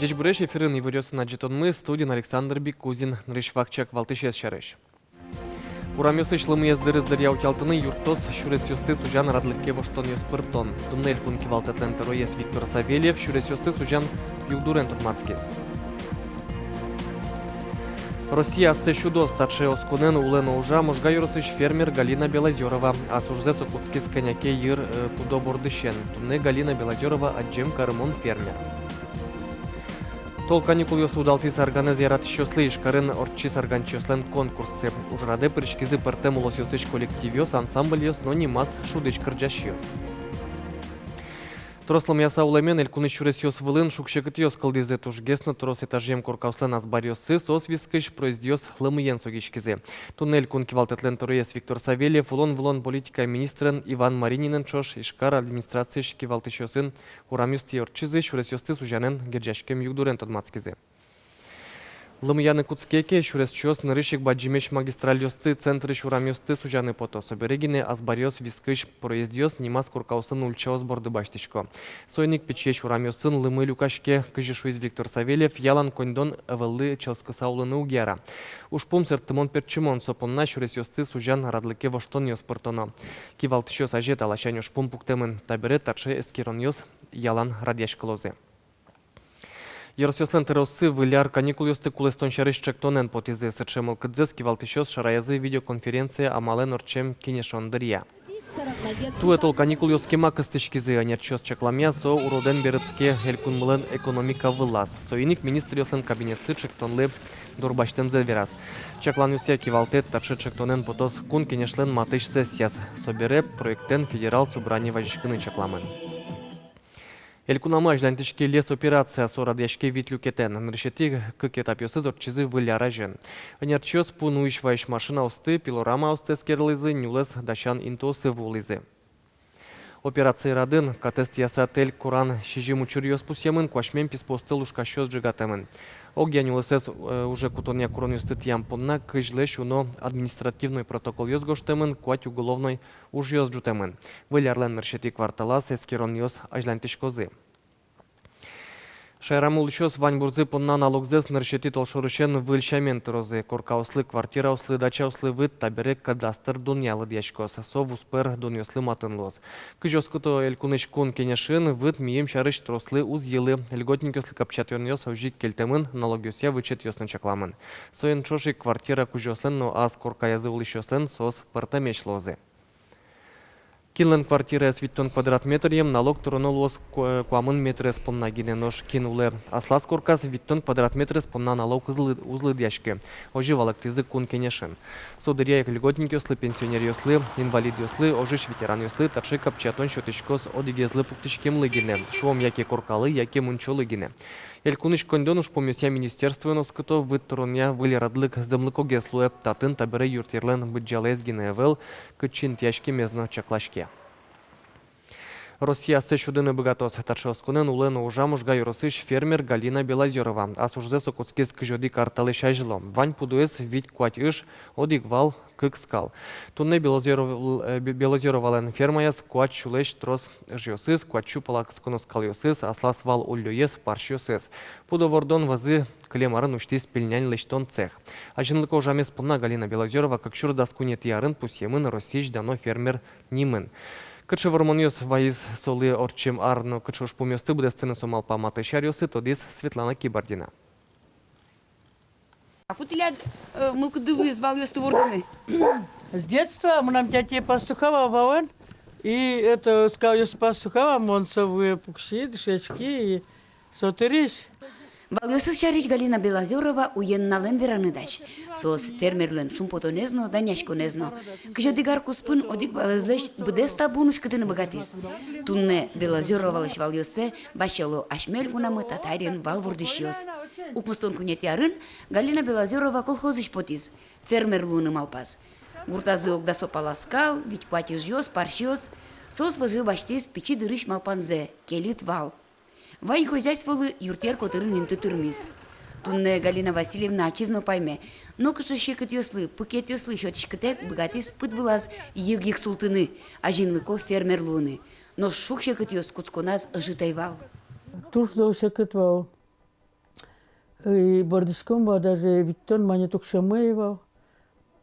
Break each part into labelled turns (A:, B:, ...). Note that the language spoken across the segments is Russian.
A: Здесь буреш эфирын ивырёсы на жетонмы студин Александр Бекузин, нрышвакчак валтышес шарыш. Урамёсы шлымы ездырыздар яутялтыны юртос шурес ёсты сужан радлыкке воштон ёспыртон. Туннель кунки валтатлен тероес Виктор Савельев шурес ёсты сужан югдурен тутмацкес. Россия асцещудо старшая оскунен улена ужа можга юросыш фермер Галина Белозерова, а сужзе сокутскис коняке йыр пудо бордыщен. Тунне Галина Белозерова аджем карымон фермер. Тол каникул ёсы удалтис арганез яратышёслы ишкарын орчи сарганчёслен конкурсы. Ужраде прышкизы пыртем улос ёсыш коллективёс, ансамбль ёс, но нимас шудыч кырджащёс. Трослым яса улемен элькуны шурес ёс вылын шукшекыт ёс кылдызе тужгесны трос этажем коркауслен азбар ёсы сос вискыш произдёс хлымыен согишкизе. Туннель кун кивалтетлен туруес Виктор Савельев, улон политика министрен Иван Марининен чош ишкар администрации кивалтышёсын урамюсти орчизы шурес ёсты сужанен герджашкем югдурен тодмацкизе. Лымыяны куцкеке шурес чёс нырышик баджимеш магистраль ёсты центры шурамёсты сужаны пото. Соберегине азбарёс вискыш проездёс нимас куркаусын ульчаос борды баштишко. Сойник пече шурамёсын лымы люкашке кыжишуиз Виктор Савельев ялан коньдон эвеллы челскысаулыны угера. Ушпум сертымон перчимон сопонна шурес ёсты сужан радлыке воштон ёс пыртоно. Кивалтышёс ажет алашань ушпум пуктемын табере таче эскирон ёс ялан радяшкалозе. Яросёслен терросы выляр каникул ёсты кулестон шарыш чектонен потизе сычемыл кыдзес кивалтышёс шараязы видеоконференция амален орчем кинешондырья. Туэ тол каникул ёскема кыстышкизы анерчёс чекламя со уроден берецке элькунмылен экономика вылаз. Соиник министр ёслен кабинетсы чектонлы дурбаштем зелверас. Чеклан юсе кивалтет тачы чектонен потос кун кинешлен матыш сессияс. Собере проектен федерал собрание вajishкыны чекламын. Элькунама ждантышке лес операция сорадяшке витлюкетен. Нрышети кыкетапёсы зорчизы выляражен. Анерчёс пунуиш вайш машина осты, пилорама осты скерлызы, нюлес дашан интосы вулызы. Операция радын, катест ясатель Куран шижим учурьёс пусемын, квашмен писпосты лушкашёс джигатемын. Огья нюлесес уже кутония куронюсты тьямпонна, кыжлеш уно административный протокол ёс гоштемын, куать уголовной уж ёс джутемын. Вылярлен нрышети кварталас эскирон ёс ажлантышкозы. Шайрамул чос ваньбурзы понна налогзес нрышети толшорышен выльшамент розы. Коркауслы квартира услы дача услы выт табере кадастр дуньялы дьяшкос. Сов успер дуньослы матынлоз. Кыжоскуто элькуныш кун кенешин выт мием шарыш трослы уз елы. Льготник ёслы капчатён ёс аужик кельтемын налогёся вычет ёсны чакламын. Соен чоши квартира кужослен, но аз коркаязы улышёслен сос пыртамеш лозы. Кинлен квартира с 5 квадратметрем, налог туронолос куамын метре спонна гиненош кинуле. Аслас коркас 5 квадратметре спонна налог узлы дяшке. Ожи валактизы кун кенешен. Содыряек льготник ёслы, пенсионер ёслы, инвалид ёслы, ожиш ветеран ёслы, тачы капчатон шотышкос одигезлы пуктышкем лыгине. Шуом яке коркалы, яке мунчо лыгине. Элькуныш кондон уж помёся министерство ноското вытроня вылерадлык землыкоге слуэ татын табере юртерлен быджалез гиневел кычин тяжки мезно чаклашке. Россия сещудыны богатос тачоскунен улен ужамуш гайросыш фермер Галина Белозерова. Асужзе сокутскис кыжоди карталы шайжило. Вань пудуэс вить куатьыш одигвал кыкскал. Тунне Белозеровален фермаяс куат чулеш трос жёсыз, куатчу палаксконоскал ёсыз, аслас вал ульёес паршёсыз. Пудовордон вазы клемарын уштис пельнянь лештон цех. Ажинлыко ужамес пунна Галина Белозерова как чур даскунет ярын пусемын Российш дано фермер нимын. Кычы вормонёс ваиз солы орчем арно кычош помёсты буде сцены сомал паматы шарёсы, тодис Светлана Кибардина.
B: А кутиля мылкыдывы звал ёсты вордыны?
C: С детства мы нам тяте пастухова ваван, и это сказал ёс пастухова, монсовые пукши, дышечки и сотыриш.
B: Валёсыз шарич Галина Белозерова уеннален вераныдач. Сос фермерлен шумпотонезно, даняшконезно. Кыжодигар куспын одик балезлеш бдес табунуш кытыны богатиз. Тунне Белозеровалыш валёсы башело ашмел кунамы татарин валвурдыш ёс. Укмыстон кунет ярын Галина Белозерова колхозыш потиз. Фермер луны малпаз. Гуртазы огда сопаласкал, вить патиш ёс, парш ёс. Сос вожил баштиз печи дырыш малпанзе, келит вал. Вайн хозяйстволы юртер котырын инты тырмиз. Тунне Галина Васильевна чизно пайме. Но кышы шекет ёслы, пукет ёслы шотишкытек богатис пыт вылаз йылгих султыны, а жинлыко фермер луны. Но шук шекет ёс куцконаз ыжытайвал.
C: Туш да шекет вал. И бордышком был даже Виттон Манетук Шамеева.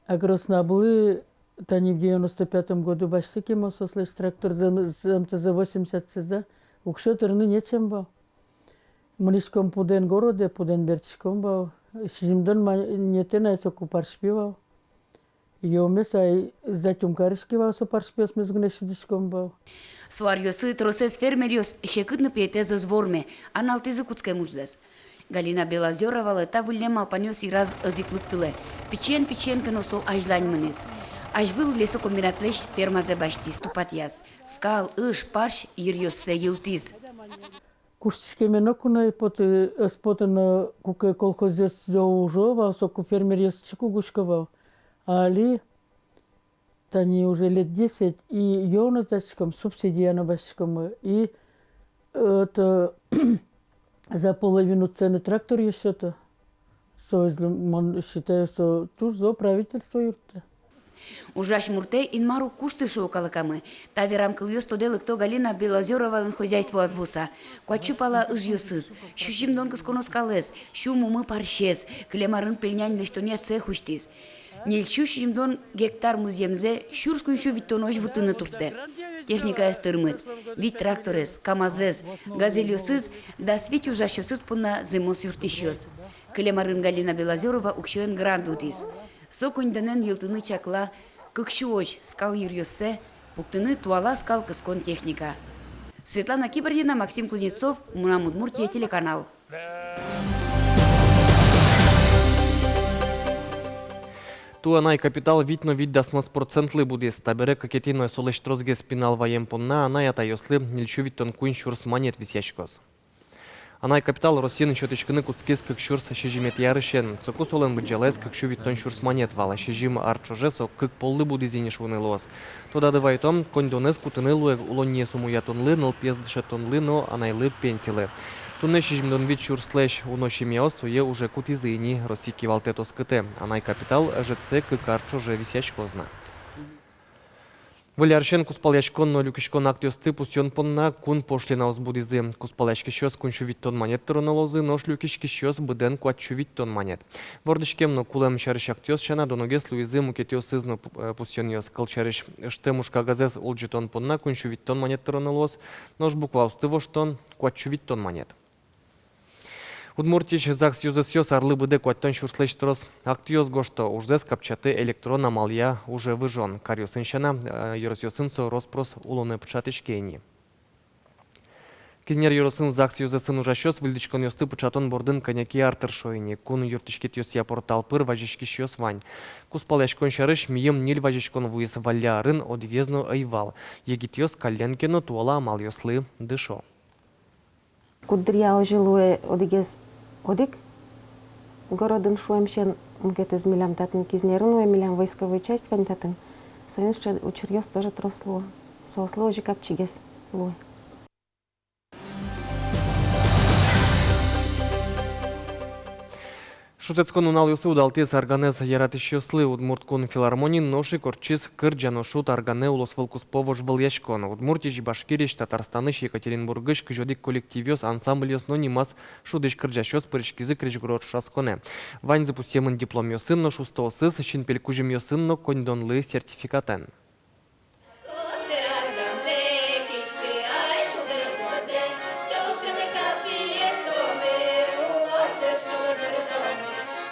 C: А грозна были, тани в 95-м году башки мосослыш трактор за МТЗ-80 сезда. Укшо терны нечем был. Мнишком пуден городе, пуден берчком был. Шимдон нетена соку паршпивал. Йомес ай затюм карышкивал со паршпес мезгнешидишком был.
B: Суарьосы тросес фермерьос шекытны пиетеза зворме, аналтизы куцкай мужзес. Галина Белозерова лета вылема понес и раз ызиклыктылы. Печен кыносо ажлань мыныз. Ажвыл лесокомбинатлеш ферма забашти ступат яз. Скал, ыш, парш, ирьоссе йылтиз.
C: Кушчикемен окуна спотын куке колхозес зоужова, соку фермерьос чеку гушковал. Али тани уже лет 10, и ёна зачком, субсидия на башком. И это за половину цены трактор еще-то. Считаю, что туж за правительство юрта.
B: Ужаш мурте инмару куштышу окалакамы. Таверам кыльёс тоделык то Галина Белозеровалын хозяйство азвуса. Куачупала ыжьёсыз. Щущим донкыз коноскалез. Щу мумы паршез. Клемарын пельнянь лештоне цехуштиз. Нельчу щимдон гектар муземзе щурскун щу виттонош вутыны турте. Техника эстырмыт. Вит тракторез, камазез, газельёсыз, да свить ужащёсыз пунна зымос юртищёс. Клемарын Галина Белозерова укшёен грандудиз. Сокунданен йылтыны чакла, кыкчуоч скал юрьёссе, пуктыны туала скал кыскон техника. Светлана Кибордина, Максим Кузнецов, Удмуртия, телеканал.
A: Туанай капитал витно виддасмос процентлы будес. Табере какетино солештрозге спинал ваем понна, анай атайослы нильчу виттон куин шурс монет висяшкос. Анай капитал Россиян счетычкыны куцкес как шурс шежимет ярышен. Цоку солен бджалес как шу виттон шурс монет вала шежим арчожесо как поллы будезини шунылос. Тода давайтом кондонес кутынылуэ улонне сумуятонлы ныл пездышетонлы, но анайлы пенсилы. Тунне шежимдон вид шурслэш уношимеос суе уже кутизыни Россики валтетос кыте. Анай капитал ЖЦ как арчоже висяшкозна. Валяршен куспалячкон, но люкишкон актиосты пусьон понна кун пошли на озбудизы. Куспалячки щас куншу виттон монет тронолозы, но шлюкишки щас бден куачу виттон монет. Вордышкем, но кулем шарыш актиос шана доногес луизы мукетиос изно пусьон йос калчарыш штемушка газес улджитон понна куншу виттон монет тронолоз, но ж буква устывоштон куачу виттон монет. Удмуртич ЗАГС юзесьёс арлы быде куаттон шурслэш трос актиос гошто ужзес капчаты электрон амалия уже выжон. Карьосыншана юросьёсынсо роспрос улоны пчатышкени. Кизнер юросын ЗАГС юзесын ужащёс выльдичкон ёсты пчатон бордын коньяки артыршойни. Кун юртышкет ёсья портал пыр важишки щёс вань. Куспалячкон шарыш мием ниль важишкон вуис валярын одигезно айвал. Егит ёс кальянкено туала амал ёслы дышо.
D: Кудрия ожилуе одигез одик. Городын шуемшен мкетез милям татын кизнерунуе милям войсковую часть вань татын. Союзче учурьёс тоже тросло. Сосло ожи капчигес луе.
A: Шутецкон уналюсы удалтес арганез яратышёслы удмурткон филармонин ноши корчис кырджано шут аргане улосвылкус повож выльяшкон. Удмуртич, Башкирич, Татарстаныш, Екатеринбургыш, кыжодик коллективёс ансамбльёс, но нимас шудыш кырджащёс пырышкизы кричгурот шасконе. Вань запустемын диплом ёсын, но шустоосыз, шинпель кужим ёсын, но кондонлы сертификатен.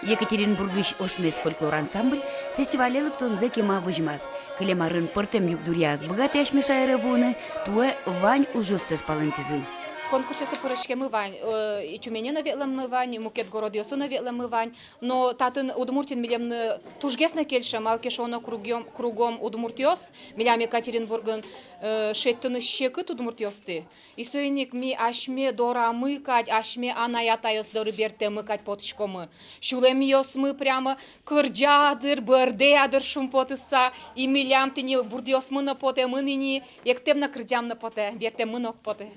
B: Екатеринбургыш ошмес фольклор ансамбль фестивале лыктонзе кема выжмаз. Клемарын пыртем югдуряз богатый ашмешайры вуны, туэ вань ужоссес палантизы.
E: Конкурсёсы пырышке мывань, и Тюмени навеклам мывань, Мукет город ёсу навеклам мывань, но татын Удмуртин милем тужгесна кельша, малкешона кругом Удмуртиос, милям Екатеринбургын шеттыны щекыт Удмуртиосты. И сойник ми ашме дора мыкать, ашме анаятайос доры берте мыкать потышкомы. Шулем ёс мы прямо кырджадыр, бырдеядыр шумпотыса, и милям тыни бурдиос мына поте, мыныни, ектем на кырджам на поте, берте мынок поте.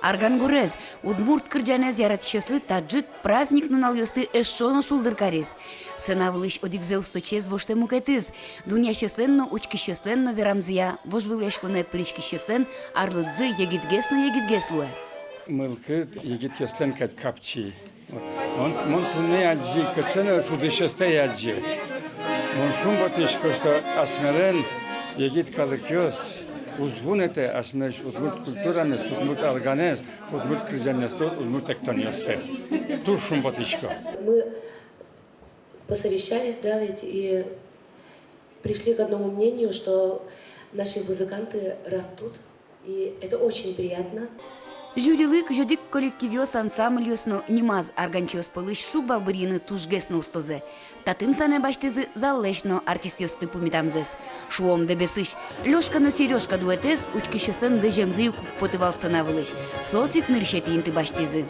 B: Аргангурез, удмурт кырджанез яратышёслы таджит праздник нуналёсты эшшоно шулдыркарез. Сынавылыш одикзе усточез воште мукетыз. Дуня щесленно, учки щесленно верамзия, вожвылешконе прички щеслен, арлыдзы егитгеслуэ.
F: Мылкы егит ёслен кать капчи. Mon tunne acı, kaçana şu dışesta acı. Mon şun batışkosta asmeren yegit kalıkıyoruz. Uzvunete asmeş uzmurt kulturamız, uzmurt alganes, uzmurt krizeneste, uzmurt tektoneste. Tur şun batışko.
G: Мы посовещались, да, ведь и пришли к одному мнению, что наши музыканты растут, и это очень приятно.
B: Жюрилы кжодик коллективиос ансамбльосно нимаз арганчиос пылыш шугва бырины тужгесно устозе. Татым сане баштезы заллешно артистиосты пумитамзес. Шуом дебесыш. Лёшкано Серёжка дуэтес учкишесен дежемзы потывал сценавылыш. Сосик ныршети инты баштезы.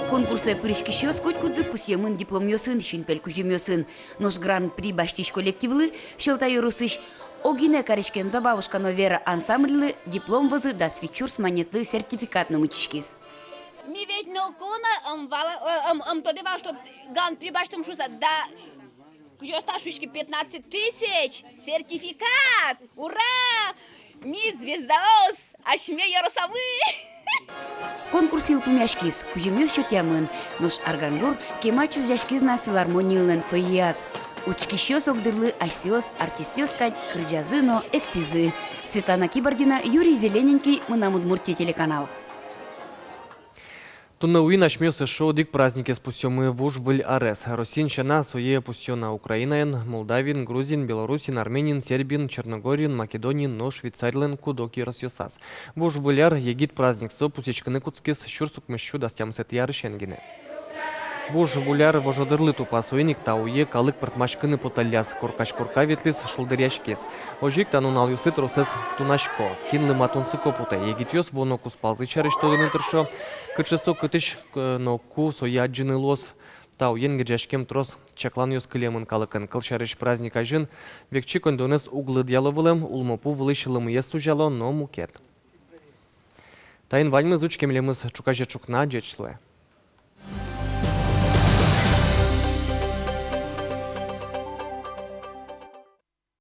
B: Конкурсе пырышкишёс котькудзы пусьемын дипломёсын, шинпел кужемёсын. Нож гран-при баштиш коллективлы, шелтайорусыш, огине каришкем забавушкано вера ансамбльлы, диплом вазы да свечур с монетлы сертификат номычишкис.
E: Ми ведь наукона то девал, что ган прибаштом шуса, да, кужёста шучки 15 000, сертификат, ура! Ми звездаос, ашме яросамы!
B: Конкурс илпумяшкис, кужемёс шотямын, нож аргангур кемачуз яшкиз на филармонийлен фойяз. Учкишёс огдырлы асиос, артисиос кать кырджазыно, эктизы. Светлана Кибордина, Юрий Зелененький, Мынамудмуртия телеканал.
A: Тунна уин ашмёсы шоу дик праздники спусёмы вуж выль арес. Росинчана суе пусёна Украинаен, Молдавин, Грузин, Белорусин, Арменин, Сербин, Черногорин, Македонин, но Швейцарлен, Кудоки, Росьосас. Вуж выляр егит праздник со пусечканы куцкис щурсук мещу дастям сет яры шенгене. Вуж вуляр вожодырлы тупа суеник тауе калык пыртмашкыны поталяс, коркаш-корка ветлис шулдыряшкес. Ожик танун ал юсыт росес тунашко, кинлы матунцы копута, егит ёс воно куспалзы чарыш тодыны тыршо, кычесо кытыш но ку сояджины лос, тауен геджашкем трос, чаклан ёс кылемын калыкын, кылчарыш праздник ажын, векчи кондонес углы дьяловылым, улмопу вылышылым есту жало, но мукет. Тайын ваньмыз учкемлемыз чукаже чукна джечлуе.